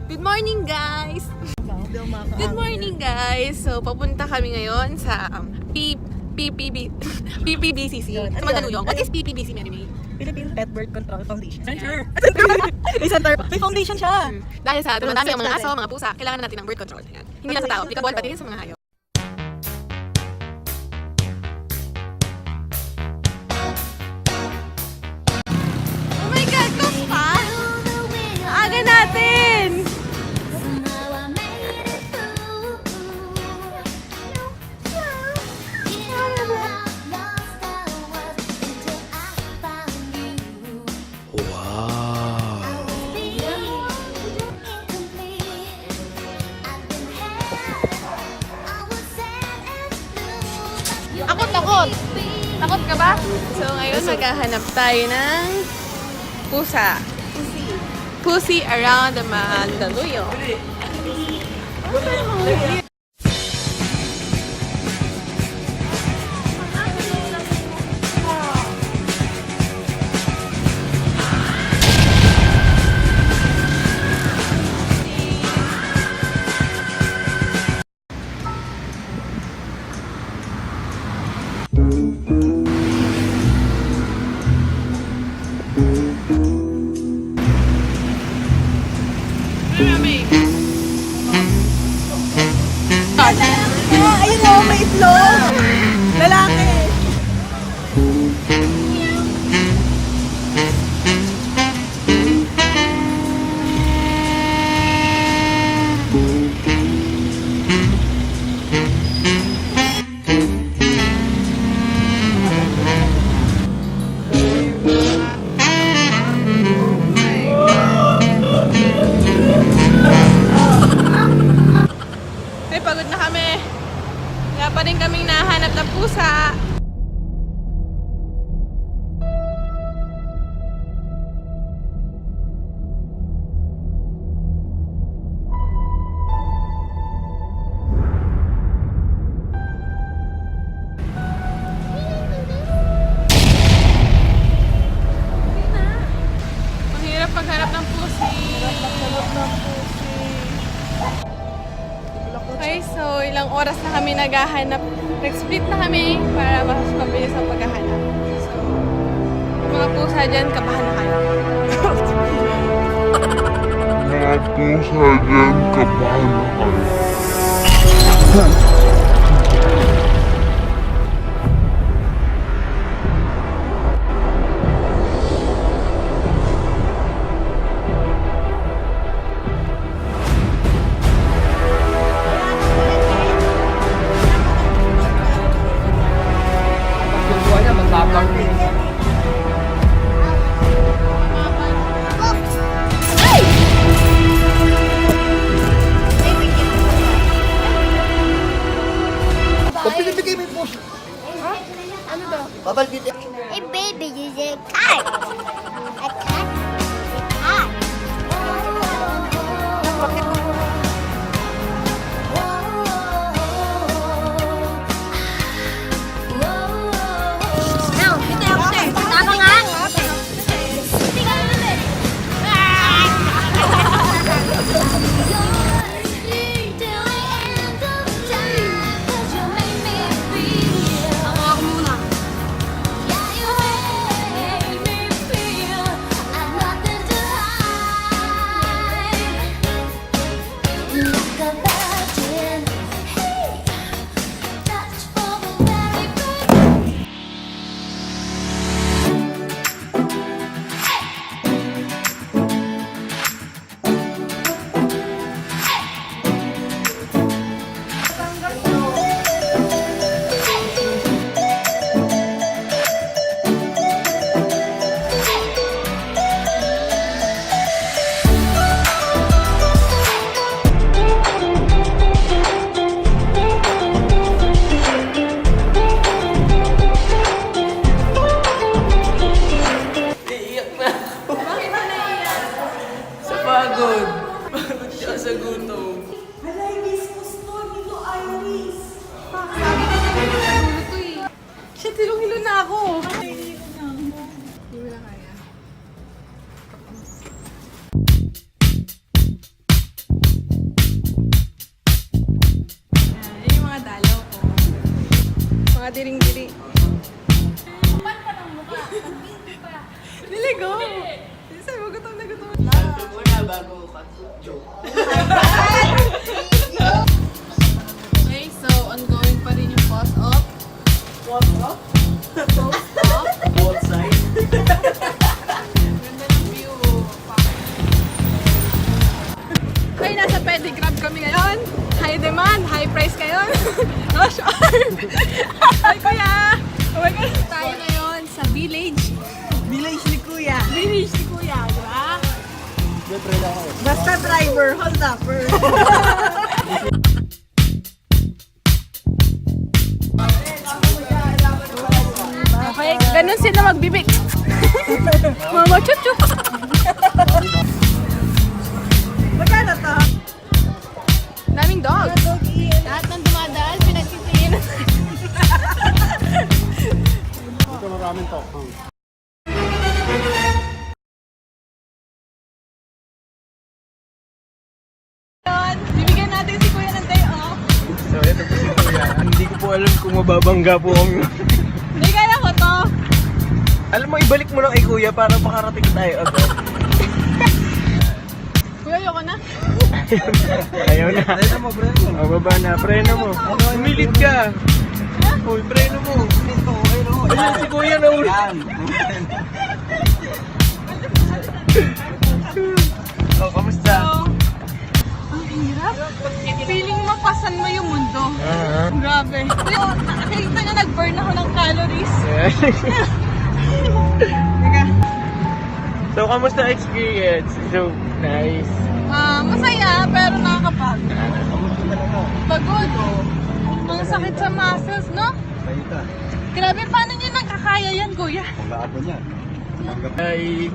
Good morning, guys! Good morning, guys! So, papunta kami ngayon sa PPBCC. Sa Mandaluyong. What is PPBC, Mary May? Philippine Pet Birth Control Foundation. Center! May center. May foundation siya. Dahil sa dumadami ang mga aso, mga pusa, kailangan natin ng birth control. Ayan. Hindi lang sa tao, applicable pati rin sa mga hayop. Oh my God, Costa! Aga natin! Ako takot! Takot ka ba? So ngayon maghahanap tayo ng pusa. Pussy around the Mandaluyong. Ayun o, may itlog! Lalaki! Ay, pagod na kami. Kaya pa rin kaming nahanap ng pusa. Ang hirap pagharap ng pusi. Okay, so ilang oras na kami naghahanap. Nag-split na kami para mas mabilis ang paghahanap. So, yung mga pusa dyan, kabahan na kayo. Mga pusa dyan, kabahan na kayo. Pinibigay mo yung puso. Ano daw? Babalbit. Hey baby, you a cat. A cat? A cat. No, dito yung upstairs. Tama nga. diring-diri. Dili, go! Sabi mo, gutom na gutom. Okay, so ongoing pa rin yung post up. What's up? Post up. Outside. Ganda ng view. Okay, nasa Pedigrab kami ngayon. High demand, high price ngayon. Oh, sure. Hi, kuya! Oh my God. Tayo ngayon sa village. Village ni Kuya. Village ni kuya, di ba? Basta driver, hold upper. Okay, ganun sila magbibig. Mama, chup-chup. Magkano to? Daming dogs. Lahat ng dumadaan, pinagtitiin. Bibigyan natin si kuya ng day off. So, ito po si Kuya. Hindi ko po alam kung mababangga po ang... Hindi kaya ko to. Alam mo, ibalik mo lang kay Kuya para makarating tayo agad. Kuya, ayoko na. Ayaw na. Preno mo, preno. O, baba na. Preno mo. Umilit ka. Uy, preno mo. Ayun, si Kuya na ulit. Oh, kamusta? So, ang hirap. Feeling mapasan mo yung mundo. Grabe. Nakita na nag-burn ako ng calories. Teka. So, kamusta experience? So, nice. Masaya, pero nakakapagod. Pagod. Ang sakit sa muscles, no? Grabe, paano nyo nakakaya yan, kuya? Ay,